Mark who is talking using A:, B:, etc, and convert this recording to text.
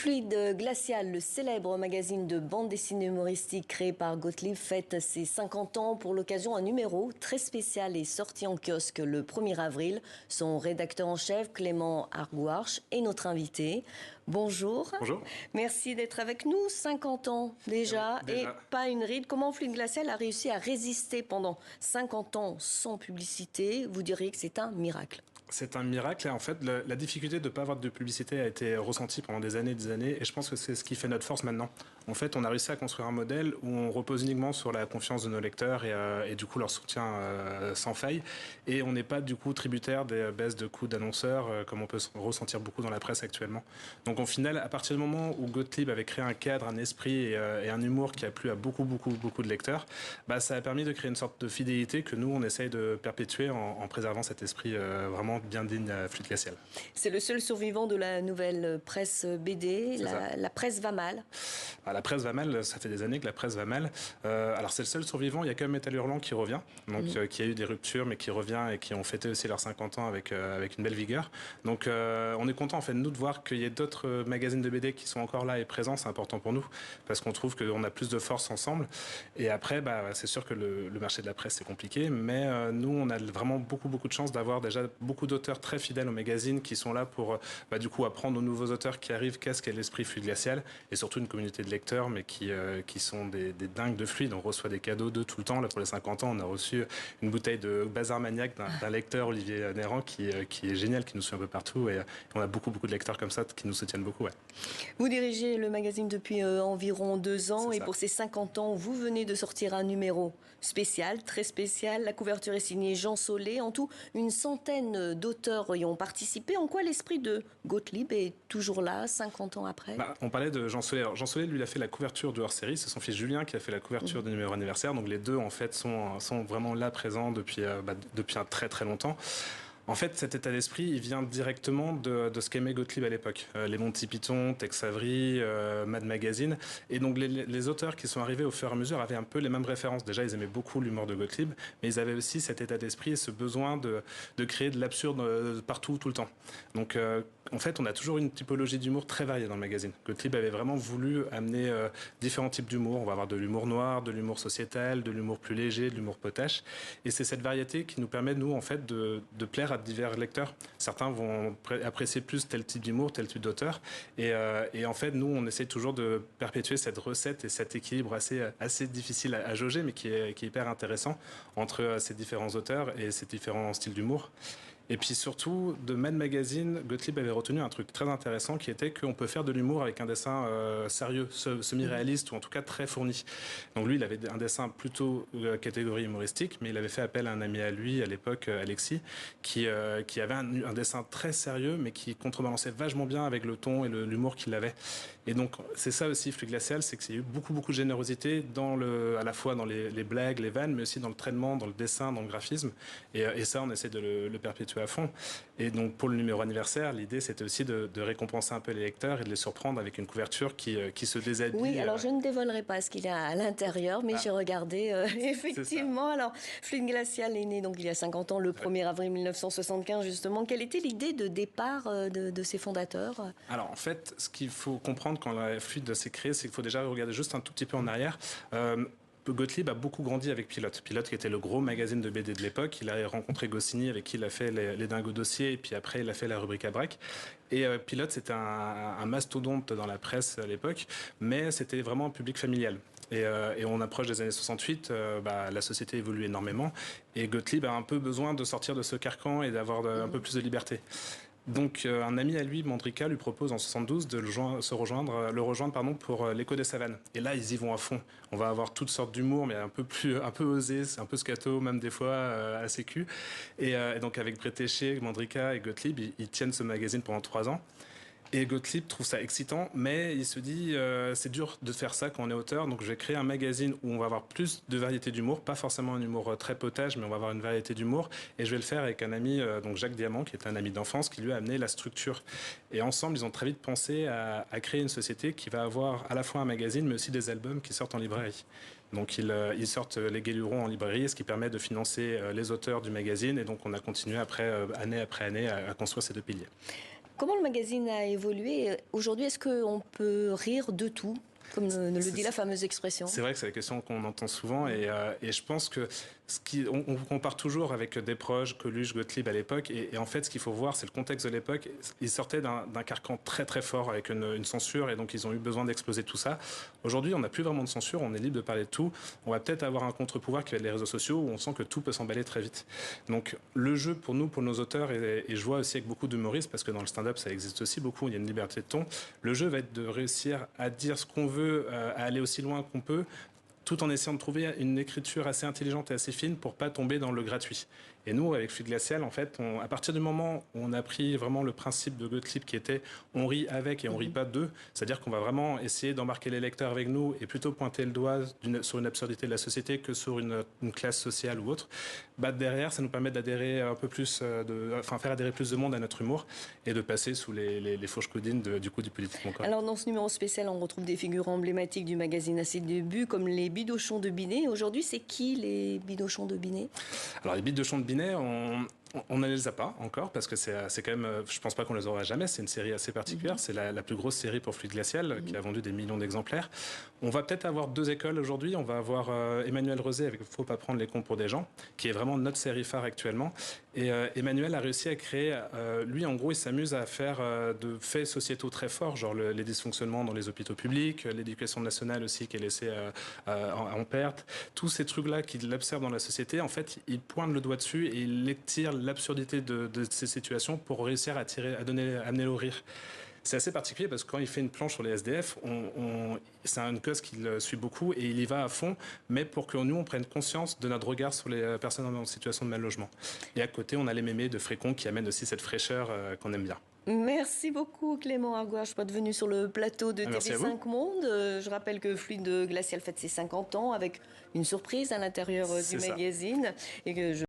A: Fluide Glacial, le célèbre magazine de bande dessinée humoristique créé par Gottlieb, fête ses 50 ans. Pour l'occasion, un numéro très spécial est sorti en kiosque le 1er avril. Son rédacteur en chef, Clément Argouarch, est notre invité. Bonjour.
B: Bonjour.
A: Merci d'être avec nous. 50 ans déjà,
B: oui, déjà.
A: Et pas une ride. Comment Fluide Glacial a réussi à résister pendant 50 ans sans publicité? Vous diriez que c'est un miracle.
B: C'est un miracle. Et en fait, la difficulté de ne pas avoir de publicité a été ressentie pendant des années. Et je pense que c'est ce qui fait notre force maintenant. En fait, on a réussi à construire un modèle où on repose uniquement sur la confiance de nos lecteurs et du coup leur soutien sans faille. Et on n'est pas du coup tributaire des baisses de coûts d'annonceurs comme on peut ressentir beaucoup dans la presse actuellement. Donc au final, à partir du moment où Gottlieb avait créé un cadre, un esprit et un humour qui a plu à beaucoup de lecteurs, ça a permis de créer une sorte de fidélité que nous, on essaye de perpétuer en préservant cet esprit vraiment bien digne à Fluide Glacial.
A: C'est le seul survivant de la nouvelle presse BD. La presse va mal.
B: La presse va mal, ça fait des années que la presse va mal. Alors c'est le seul survivant, il y a quand même Métal Hurlant qui revient, donc qui a eu des ruptures mais qui revient et qui ont fêté aussi leurs 50 ans avec une belle vigueur. Donc on est content en fait nous de voir qu'il y ait d'autres magazines de BD qui sont encore là et présents, c'est important pour nous parce qu'on trouve qu'on a plus de force ensemble. Et après c'est sûr que le marché de la presse c'est compliqué, mais nous on a vraiment beaucoup de chance d'avoir déjà beaucoup d'auteurs très fidèles au magazine qui sont là pour du coup apprendre aux nouveaux auteurs qui arrivent qu'est-ce qu'est l'esprit Fluide Glacial et surtout une communauté de lecteurs mais qui sont des dingues de Fluide. On reçoit des cadeaux d'eux tout le temps. Là pour les 50 ans on a reçu une bouteille de Bazar Maniaque d'un lecteur, Olivier Néran, qui est génial, qui nous suit un peu partout et on a beaucoup de lecteurs comme ça qui nous soutiennent beaucoup. Ouais.
A: Vous dirigez le magazine depuis environ 2 ans et pour ces 50 ans vous venez de sortir un numéro spécial, très spécial. La couverture est signée Jean Solé. En tout, une centaine d'auteurs y ont participé. En quoi l'esprit de Gottlieb est toujours là, 50 ans après?
B: On parlait de Jean Solé. Alors, Jean Solé, lui, il a fait la couverture du hors-série. C'est son fils Julien qui a fait la couverture du numéro anniversaire. Donc les deux, en fait, sont vraiment là, présents depuis un très longtemps. En fait, cet état d'esprit, il vient directement de ce qu'aimait Gottlieb à l'époque. Les Monty Python, Tex Avery, Mad Magazine. Et donc, les auteurs qui sont arrivés au fur et à mesure avaient un peu les mêmes références. Déjà, ils aimaient beaucoup l'humour de Gottlieb, mais ils avaient aussi cet état d'esprit et ce besoin de créer de l'absurde partout, tout le temps. Donc, en fait, on a toujours une typologie d'humour très variée dans le magazine. Gottlieb avait vraiment voulu amener différents types d'humour. On va avoir de l'humour noir, de l'humour sociétal, de l'humour plus léger, de l'humour potache. Et c'est cette variété qui nous permet, nous, en fait, de plaire à divers lecteurs. Certains vont apprécier plus tel type d'humour, tel type d'auteur. Et en fait, nous, on essaie toujours de perpétuer cette recette et cet équilibre assez difficile à jauger, mais qui est hyper intéressant entre ces différents auteurs et ces différents styles d'humour. Et puis surtout, de Mad Magazine, Gottlieb avait retenu un truc très intéressant qui était qu'on peut faire de l'humour avec un dessin sérieux, semi-réaliste ou en tout cas très fourni. Donc lui, il avait un dessin plutôt catégorie humoristique, mais il avait fait appel à un ami à lui à l'époque, Alexis, qui avait un dessin très sérieux, mais qui contrebalançait vachement bien avec le ton et l'humour qu'il avait. Et donc c'est ça aussi, Fluide Glacial, c'est qu'il y a eu beaucoup de générosité à la fois dans les blagues, les vannes, mais aussi dans le traitement, dans le dessin, dans le graphisme. Et ça, on essaie de le perpétuer à fond. Et donc pour le numéro anniversaire, l'idée c'était aussi de récompenser un peu les lecteurs et de les surprendre avec une couverture qui se déshabille.
A: Oui, alors je ne dévoilerai pas ce qu'il y a à l'intérieur, mais j'ai regardé effectivement. Alors Fluide Glacial est né donc il y a 50 ans, le 1er avril 1975 justement. Quelle était l'idée de départ de ses fondateurs?
B: Alors en fait, ce qu'il faut comprendre quand la Fluide s'est créée, c'est qu'il faut déjà regarder juste un tout petit peu en arrière. Gottlieb a beaucoup grandi avec Pilote. Pilote qui était le gros magazine de BD de l'époque. Il a rencontré Goscinny avec qui il a fait les Dingos Dossiers et puis après il a fait la rubrique à Braque. Et Pilote c'était un mastodonte dans la presse à l'époque, mais c'était vraiment un public familial. Et on approche des années 68, la société évolue énormément et Gottlieb a un peu besoin de sortir de ce carcan et d'avoir un peu plus de liberté. Donc un ami à lui, Mandrika, lui propose en 72 de le rejoindre pour l'Écho des Savanes. Et là, ils y vont à fond. On va avoir toutes sortes d'humour, mais un peu osé, c'est un peu scato, même des fois assez cul. Et donc avec Bretéché, Mandrika et Gottlieb, ils tiennent ce magazine pendant 3 ans. Et Gottlieb trouve ça excitant, mais il se dit c'est dur de faire ça quand on est auteur, donc je vais créer un magazine où on va avoir plus de variété d'humour, pas forcément un humour très potage, mais on va avoir une variété d'humour, et je vais le faire avec un ami, donc Jacques Diamant, qui est un ami d'enfance, qui lui a amené la structure. Et ensemble, ils ont très vite pensé à créer une société qui va avoir à la fois un magazine, mais aussi des albums qui sortent en librairie. Donc ils sortent Les Guélurons en librairie, ce qui permet de financer les auteurs du magazine, et donc on a continué année après année à construire ces 2 piliers.
A: Comment le magazine a évolué? Aujourd'hui, est-ce qu'on peut rire de tout, comme le dit la fameuse expression?
B: C'est vrai que c'est la question qu'on entend souvent et je pense que on compare toujours avec Desproges, Coluche, Gottlieb à l'époque et en fait ce qu'il faut voir c'est le contexte de l'époque. Ils sortaient d'un carcan très très fort avec une censure et donc ils ont eu besoin d'exploser tout ça. Aujourd'hui on n'a plus vraiment de censure, on est libre de parler de tout. On va peut-être avoir un contre-pouvoir qui va être les réseaux sociaux où on sent que tout peut s'emballer très vite. Donc le jeu pour nous, pour nos auteurs et je vois aussi avec beaucoup d'humoristes parce que dans le stand-up ça existe aussi beaucoup, il y a une liberté de ton. Le jeu va être de réussir à dire ce qu'on veut, à aller aussi loin qu'on peut, tout en essayant de trouver une écriture assez intelligente et assez fine pour pas tomber dans le gratuit. Et nous, avec Fluide Glacial, en fait, à partir du moment où on a pris vraiment le principe de Gottlieb qui était on rit avec et on rit pas d'eux, c'est-à-dire qu'on va vraiment essayer d'embarquer les lecteurs avec nous et plutôt pointer le doigt sur une absurdité de la société que sur une classe sociale ou autre, bah derrière, ça nous permet d'adhérer un peu plus, faire adhérer plus de monde à notre humour et de passer sous les fourches codines du politiquement correct.
A: Alors dans ce numéro spécial, on retrouve des figures emblématiques du magazine à ses débuts, comme les Bidochons de Binet. Aujourd'hui, c'est qui les Bidochons de Binet?
B: Alors les Bidochons de Binet, on ne les a pas encore parce que c'est quand même, je pense pas qu'on les aura jamais. C'est une série assez particulière. C'est la plus grosse série pour Fluide Glacial qui a vendu des millions d'exemplaires. On va peut-être avoir 2 écoles aujourd'hui. On va avoir Emmanuel Rosé avec Faut pas prendre les cons pour des gens, qui est vraiment notre série phare actuellement. Et Emmanuel a réussi à créer, lui en gros, il s'amuse à faire de faits sociétaux très forts, genre les dysfonctionnements dans les hôpitaux publics, l'éducation nationale aussi qui est laissée en perte. Tous ces trucs-là qu'il observe dans la société, en fait, il pointe le doigt dessus et il étire l'absurdité de ces situations pour réussir à amener au rire. C'est assez particulier parce que quand il fait une planche sur les SDF, c'est une cause qu'il suit beaucoup et il y va à fond, mais pour que nous, on prenne conscience de notre regard sur les personnes en situation de mal logement. Et à côté, on a les mémés de Frécon qui amènent aussi cette fraîcheur qu'on aime bien.
A: Merci beaucoup Clément Argouage d'être venu sur le plateau de TV5 Monde. Je rappelle que Fluide Glacial fête ses 50 ans avec une surprise à l'intérieur du magazine. Et que